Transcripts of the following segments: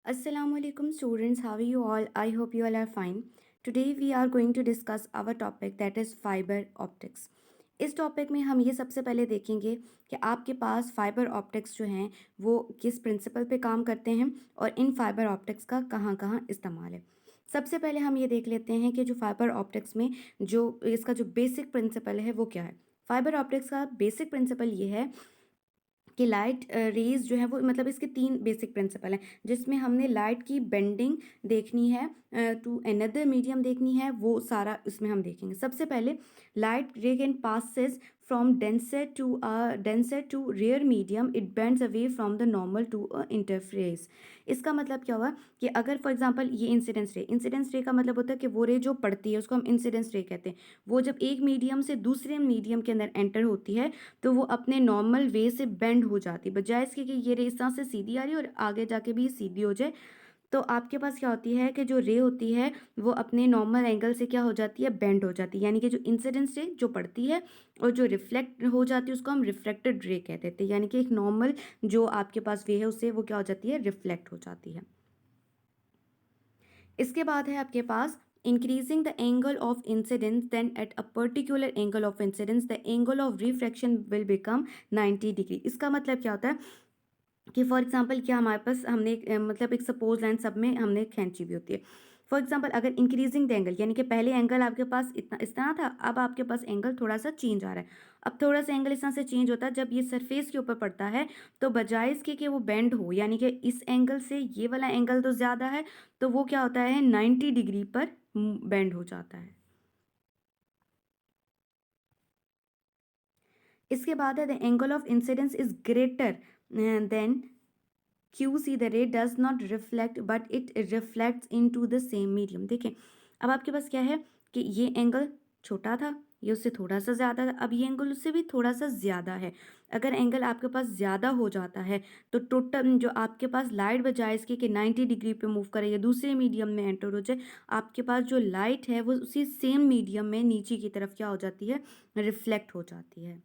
Assalamualaikum students, how are you all? I hope you all are fine. Today we are going to discuss our topic that is fiber optics. इस topic में हम ये सबसे पहले देखेंगे कि आपके पास फाइबर ऑप्टिक्स जो हैं वो किस प्रिंसिपल पे काम करते हैं और इन फाइबर ऑप्टिक्स का कहाँ कहाँ इस्तेमाल है। सबसे पहले हम ये देख लेते हैं कि जो फाइबर ऑप्टिक्स में जो इसका जो बेसिक प्रिंसिपल है वो क्या है। फाइबर ऑप्टिक्स का बेसिक प्रिंसिपल ये है कि लाइट रेज जो है वो मतलब इसके तीन बेसिक प्रिंसिपल हैं जिसमें हमने लाइट की बेंडिंग देखनी है टू अनदर मीडियम देखनी है, वो सारा इसमें हम देखेंगे। सबसे पहले light ray can passes from denser to rare medium, it bends away from the normal to a interference. इसका मतलब क्या हुआ कि अगर फॉर एग्जांपल ये इंसिडेंस रे का मतलब होता है कि वो रे जो पड़ती है उसको हम इंसिडेंस रे कहते हैं। वो जब एक मीडियम से दूसरे मीडियम के अंदर एंटर होती है तो वो अपने नॉर्मल वे से बेंड हो जाती है, बजाय इसके कि ये रे इस तरह से सीधी आ रही है और आगे जाके भी सीधी हो जाए। तो आपके पास क्या होती है कि जो रे होती है वो अपने नॉर्मल एंगल से क्या हो जाती है, बेंड हो जाती है। यानी कि जो इंसिडेंस रे जो पड़ती है और जो रिफ्लेक्ट हो जाती है उसको हम रिफ्लेक्टेड रे कहते हैं। यानी कि एक नॉर्मल जो आपके पास वे है उससे वो क्या हो जाती है, रिफ्लेक्ट हो जाती है। इसके बाद है आपके पास increasing the angle of incidence, then at a particular angle of incidence the angle of refraction will become 90 degree. इसका मतलब क्या होता है कि फॉर एग्जांपल क्या हमारे पास हमने मतलब एक सपोज लाइन सब में हमने खींची हुई होती है। फॉर एग्जांपल अगर इंक्रीजिंग द एंगल यानी कि पहले एंगल आपके पास इतना इस तरह था, अब आपके पास एंगल थोड़ा सा चेंज आ रहा है। अब थोड़ा सा एंगल इस तरह से चेंज होता है जब ये सरफेस के ऊपर पड़ता है, तो बजाय इसके कि वो बेंड हो यानी कि इस एंगल से ये वाला एंगल तो ज़्यादा है, तो वो क्या होता है 90 डिग्री पर बेंड हो जाता है। इसके बाद है the angle of incidence is greater than QC, the ray does not reflect but it reflects into the same medium। देखें अब आपके पास क्या है कि ये एंगल छोटा था, ये उससे थोड़ा सा ज़्यादा था, अब ये एंगल उससे भी थोड़ा सा ज़्यादा है। अगर एंगल आपके पास ज़्यादा हो जाता है तो टोटल जो आपके पास लाइट बजाय इसके कि 90 डिग्री पे मूव करे या दूसरे मीडियम में एंटर हो जाए, आपके पास जो लाइट है वो उसी सेम मीडियम में नीचे की तरफ क्या हो जाती है, रिफ्लेक्ट हो जाती है।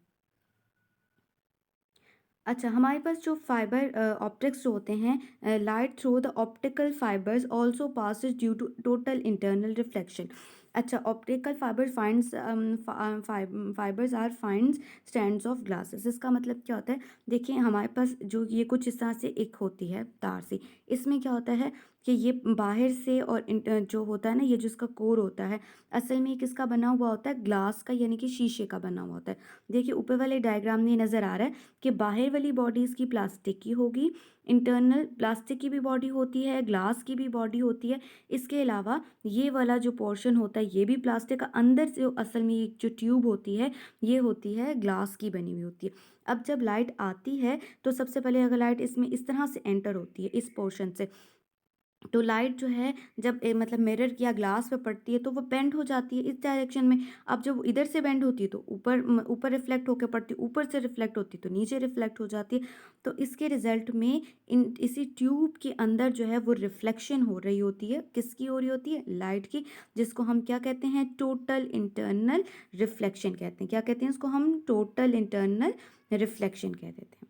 अच्छा, हमारे पास जो फाइबर ऑप्टिक्स जो होते हैं, light through the optical fibres also passes due to total internal reflection. अच्छा, optical fibre finds fibres are finds stands of glasses. इसका मतलब क्या होता है, देखिए हमारे पास जो ये कुछ इस तरह से एक होती है तार सी, इसमें क्या होता है कि ये बाहर से और जो होता है ना, ये जिसका कोर होता है असल में किसका बना हुआ होता है, ग्लास का यानी कि शीशे का बना हुआ होता है। देखिए ऊपर वाले डायग्राम में नज़र आ रहा है कि बाहर वाली बॉडी इसकी प्लास्टिक की होगी, इंटरनल प्लास्टिक की भी बॉडी होती है, ग्लास की भी बॉडी होती है। इसके अलावा ये वाला जो पोर्शन होता है ये भी प्लास्टिक का, अंदर से असल में एक जो ट्यूब होती है ये होती है ग्लास की बनी हुई होती है। अब जब लाइट आती है तो सबसे पहले अगर लाइट इसमें इस तरह से एंटर होती है इस पोर्शन से, तो लाइट जो है जब मतलब मिरर या ग्लास पे पड़ती है तो वो बेंड हो जाती है इस डायरेक्शन में। अब जब इधर से बेंड होती है तो ऊपर ऊपर रिफ्लेक्ट होकर पड़ती है, ऊपर से रिफ्लेक्ट होती है तो नीचे रिफ्लेक्ट हो जाती है। तो इसके रिजल्ट में इन इसी ट्यूब के अंदर जो है वो रिफ्लेक्शन हो रही होती है, किसकी हो रही होती है, लाइट की, जिसको हम क्या कहते हैं, टोटल इंटरनल रिफ्लेक्शन कहते हैं। क्या कहते हैं इसको हम, टोटल इंटरनल रिफ्लेक्शन कह देते हैं।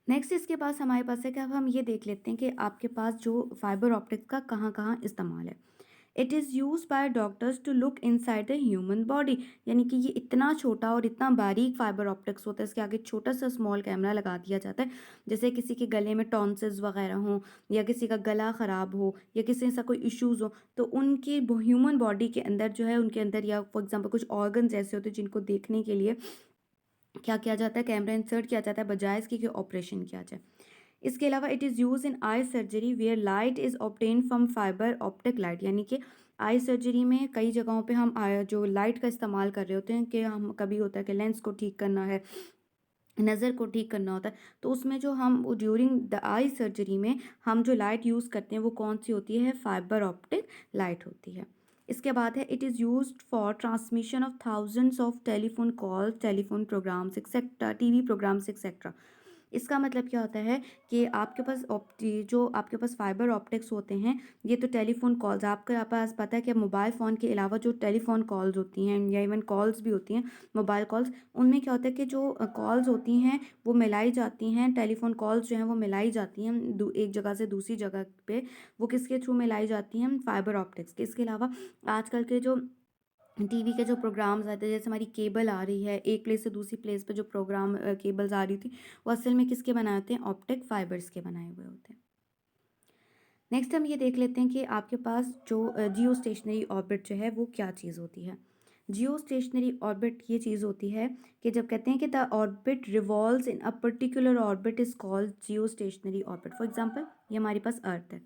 नेक्स्ट इसके पास हमारे पास है कि अब हम ये देख लेते हैं कि आपके पास जो फाइबर ऑप्टिक्स का कहाँ कहाँ इस्तेमाल है। It is use by doctors to look inside the human body. यानी कि ये इतना छोटा और इतना बारीक फाइबर ऑप्टिक्स होता है, इसके आगे छोटा सा स्मॉल कैमरा लगा दिया जाता है। जैसे किसी के गले में टॉन्सिल्स वगैरह हों या किसी का गला ख़राब हो या किसी ऐसा कोई इश्यूज़ हो, तो उनकी ह्यूमन बॉडी के अंदर जो है उनके अंदर या फॉर एग्जाम्पल कुछ ऑर्गन्स ऐसे होते हैं जिनको देखने के लिए क्या किया जाता है, कैमरा इंसर्ट किया जाता है बजाय इसके कि ऑपरेशन किया जाए। इसके अलावा it is use in eye surgery where light is obtain from fiber optic light. यानी कि आई सर्जरी में कई जगहों पे हम जो लाइट का इस्तेमाल कर रहे होते हैं कि हम कभी होता है कि लेंस को ठीक करना है, नज़र को ठीक करना होता है, तो उसमें जो हम ड्यूरिंग द आई सर्जरी में हम जो लाइट यूज़ करते हैं वो कौन सी होती है, फाइबर ऑप्टिक लाइट होती है। इसके बाद है it is used for transmission of thousands of telephone calls, telephone programmes etcetera, TV programmes etcetera. इसका मतलब क्या होता है कि आपके पास जो आपके पास फाइबर ऑप्टिक्स होते हैं, ये तो टेलीफोन कॉल्स, आपके पास पता है कि मोबाइल फ़ोन के अलावा जो टेलीफोन कॉल्स होती हैं या इवन कॉल्स भी होती हैं, मोबाइल कॉल्स, उनमें क्या होता है कि जो कॉल्स होती हैं वो मिलाई जाती हैं, टेलीफोन कॉल्स जो हैं वो मिलाई जाती हैं एक जगह से दूसरी जगह पे, वो किसके थ्रू मिलाई जाती हैं, फाइबर ऑप्टिक्स के। इसके अलावा आजकल के जो टीवी के जो प्रोग्राम्स आते हैं, जैसे हमारी केबल आ रही है, एक प्लेस से दूसरी प्लेस पे जो प्रोग्राम केबल्स आ रही थी, वो असल में किसके बनाए होते हैं, ऑप्टिक फाइबर्स के बनाए हुए होते हैं। नेक्स्ट हम ये देख लेते हैं कि आपके पास जो जियो स्टेशनरी ऑर्बिट जो है वो क्या चीज़ होती है। जियो स्टेशनरी ऑर्बिट ये चीज़ होती है कि जब कहते हैं कि the orbit revolves in a particular orbit is called Jio stationery orbit. For example, ये हमारे पास अर्थ है,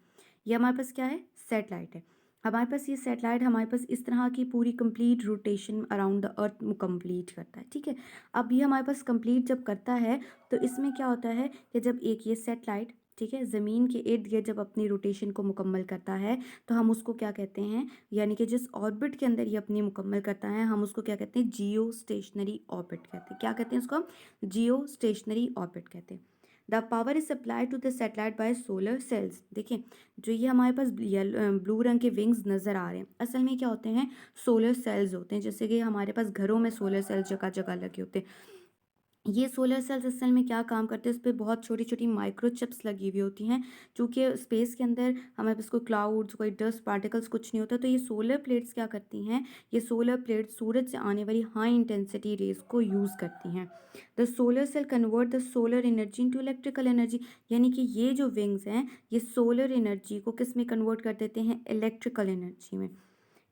ये हमारे पास क्या है, सेटेलाइट है। हमारे पास ये सेटेलाइट हमारे पास इस तरह की पूरी complete rotation around the earth complete करता है, ठीक है। अब ये हमारे पास कंप्लीट जब करता है तो इसमें क्या होता है कि जब एक ये सेटेलाइट, ठीक है, ज़मीन के इर्द गिर्द जब अपनी रोटेशन को मुकम्मल करता है तो हम उसको क्या कहते हैं, यानी कि जिस ऑर्बिट के अंदर ये अपनी मुकम्मल करता है हम उसको क्या कहते हैं, जियो स्टेशनरी ऑर्बिट कहते हैं। क्या कहते हैं उसको हम, जियो स्टेशनरी ऑर्बिट कहते हैं। The power is supply to the satellite by solar cells. देखिए, जो ये हमारे पास ब्लू रंग के विंग्स नज़र आ रहे हैं, असल में क्या होते हैं, सोलर सेल्स होते हैं। जैसे कि हमारे पास घरों में सोलर सेल्स जगह जगह लगे होते हैं, ये सोलर सेल्स असल में क्या काम करते हैं, उस पे बहुत छोटी छोटी माइक्रोचिप्स लगी हुई होती हैं। चूँकि स्पेस के अंदर हमारे पास कोई क्लाउड्स, कोई डस्ट पार्टिकल्स कुछ नहीं होता, तो ये सोलर प्लेट्स क्या करती हैं, ये सोलर प्लेट्स सूरज से आने वाली हाई इंटेंसिटी रेज को यूज़ करती हैं। The solar cell convert the solar energy into electrical energy, यानी कि ये जो विंग्स हैं ये सोलर एनर्जी को किस में कन्वर्ट कर देते हैं, इलेक्ट्रिकल एनर्जी में।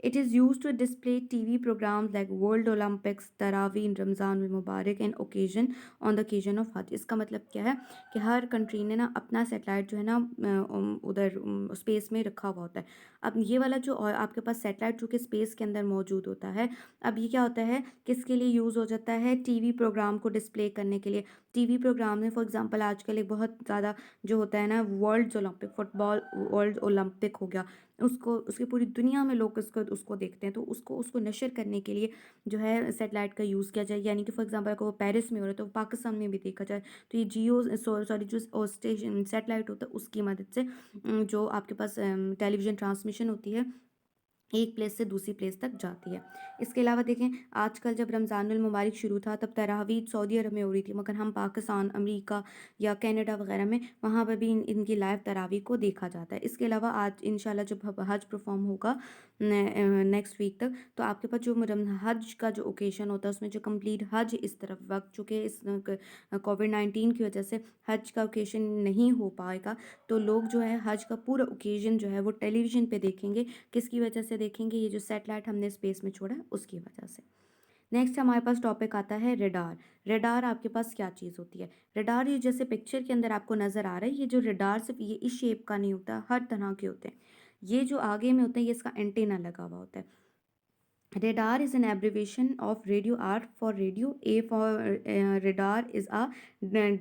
It is used to display TV programs like World Olympics, Taraweeh in Ramzan में मुबारक and occasion on the occasion of हज। इसका मतलब क्या है कि हर कंट्री ने ना अपना सेटेलाइट जो है ना उधर स्पेस में रखा हुआ होता है। अब ये वाला जो और आपके पास सेटेलाइट जो कि स्पेस के अंदर मौजूद होता है, अब ये क्या होता है, किसके लिए यूज़ हो जाता है, टीवी प्रोग्राम को डिस्प्ले करने के लिए। टीवी प्रोग्राम में फॉर एग्जांपल आजकल एक बहुत ज़्यादा जो होता है ना, world Olympic, football world Olympic हो गया, उसको उसकी पूरी दुनिया में लोग उसको उसको देखते हैं, तो उसको उसको नशर करने के लिए जो है सेटेलाइट का यूज़ किया जाए। यानी कि फॉर एग्जांपल अगर वो पेरिस में हो रहा है तो पाकिस्तान में भी देखा जाए, तो ये जियो सॉरी जो स्टेशन सेटेलाइट होता है उसकी मदद से जो आपके पास टेलीविज़न ट्रांसमिशन होती है एक प्लेस से दूसरी प्लेस तक जाती है। इसके अलावा देखें, आजकल जब रमज़ानुल मुबारक शुरू था तब तरावीह सऊदी अरब में हो रही थी, मगर हम पाकिस्तान, अमेरिका या कनाडा वगैरह में वहाँ पर भी इनकी लाइव तरावीह को देखा जाता है। इसके अलावा आज इंशाल्लाह जब हज परफॉर्म होगा नेक्स्ट वीक तक, तो आपके पास जो हज का जो ओकेशन होता है उसमें जो कंप्लीट हज इस तरफ वक्त, चूँकि इस कोविड-19 की वजह से हज का ओकेशन नहीं हो पाएगा, तो लोग जो है हज का पूरा ओकेजन जो है वो टेलीविज़न पे देखेंगे। किसकी वजह से देखेंगे, ये जो सैटेलाइट हमने स्पेस में छोड़ा है उसकी वजह से। नेक्स्ट हमारे पास टॉपिक आता है रेडार। रेडार आपके पास क्या चीज़ होती है, रेडार ये जैसे पिक्चर के अंदर आपको नज़र आ रहा है, ये जो रेडार सिर्फ ये इस शेप का नहीं होता, हर तरह के होते हैं। ये जो आगे में होते हैं ये इसका एंटीना लगा हुआ होता है। Radar is an abbreviation of radio, R for radio, A for radar is a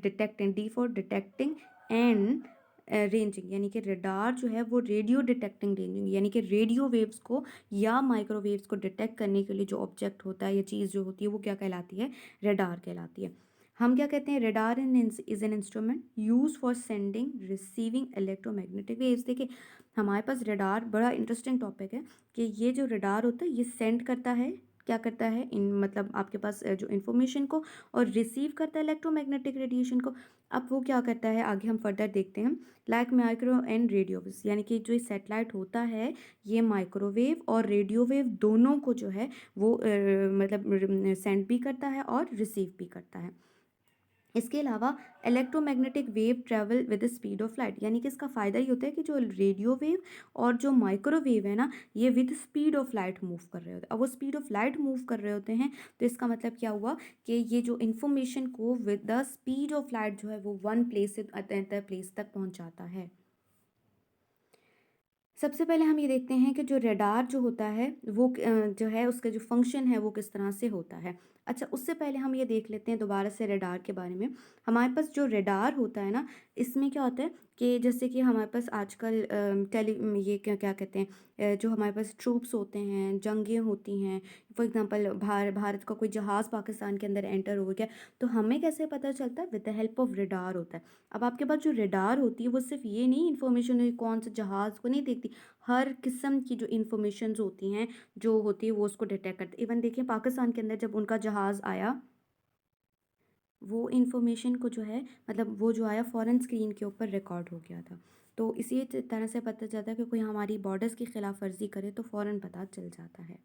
detecting, D for detecting and ranging, यानी कि रडार जो है वो रेडियो डिटेक्टिंग रेंजिंग, यानी कि रेडियो वेव्स को या माइक्रोवेव्स को डिटेक्ट करने के लिए जो ऑब्जेक्ट होता है या चीज़ जो होती है वो क्या कहलाती है, रडार कहलाती है। हम क्या कहते हैं, radar is an instrument use for sending receiving electromagnetic waves. देखिए, हमारे पास रडार बड़ा इंटरेस्टिंग टॉपिक है कि ये जो रडार होता है ये सेंड करता है, क्या करता है, इन मतलब आपके पास जो इन्फॉर्मेशन को, और रिसीव करता है इलेक्ट्रोमैग्नेटिक रेडिएशन को। अब वो क्या करता है, आगे हम फर्दर देखते हैं। Like micro and radio waves, यानी कि जो ये सेटेलाइट होता है ये माइक्रोवेव और रेडियो वेव दोनों को जो है वो मतलब सेंड भी करता है और रिसीव भी करता है। इसके अलावा electromagnetic wave travel with the speed of light, यानी कि इसका फ़ायदा ये होता है कि जो रेडियो वेव और जो माइक्रोवेव है ना, ये with speed of light move कर रहे होते हैं। अब वो स्पीड ऑफ लाइट मूव कर रहे होते हैं तो इसका मतलब क्या हुआ कि ये जो इन्फॉर्मेशन को with the speed of light जो है वो वन प्लेस से अदर प्लेस तक पहुँचाता है। सबसे पहले हम ये देखते हैं कि जो रडार जो होता है वो जो है उसका जो फंक्शन है वो किस तरह से होता है। अच्छा, उससे पहले हम ये देख लेते हैं दोबारा से रडार के बारे में। हमारे पास जो रडार होता है ना, इसमें क्या होता है कि जैसे कि हमारे पास आजकल ये क्या क्या कहते हैं, जो हमारे पास ट्रूप्स होते हैं, जंगें होती हैं, फॉर एग्ज़ाम्पल भारत का कोई जहाज़ पाकिस्तान के अंदर एंटर हो गया, तो हमें कैसे पता चलता है? With the help of radar होता है। अब आपके पास जो रडार होती है, वो सिर्फ़ ये नहीं इन्फॉर्मेशन है कौन सा जहाज़ को नहीं देखती, हर किस्म की जो इन्फॉर्मेशंस होती हैं, जो होती है वो उसको डिटेक्ट करते। इवन देखिए पाकिस्तान के अंदर जब उनका जहाज़ आया, वो इन्फॉर्मेशन को जो है मतलब वो जो आया फ़ौरन स्क्रीन के ऊपर रिकॉर्ड हो गया था। तो इसी तरह से पता चलता है कि कोई हमारी बॉर्डर्स की खिलाफ वर्जी करे तो फ़ौरन पता चल जाता है।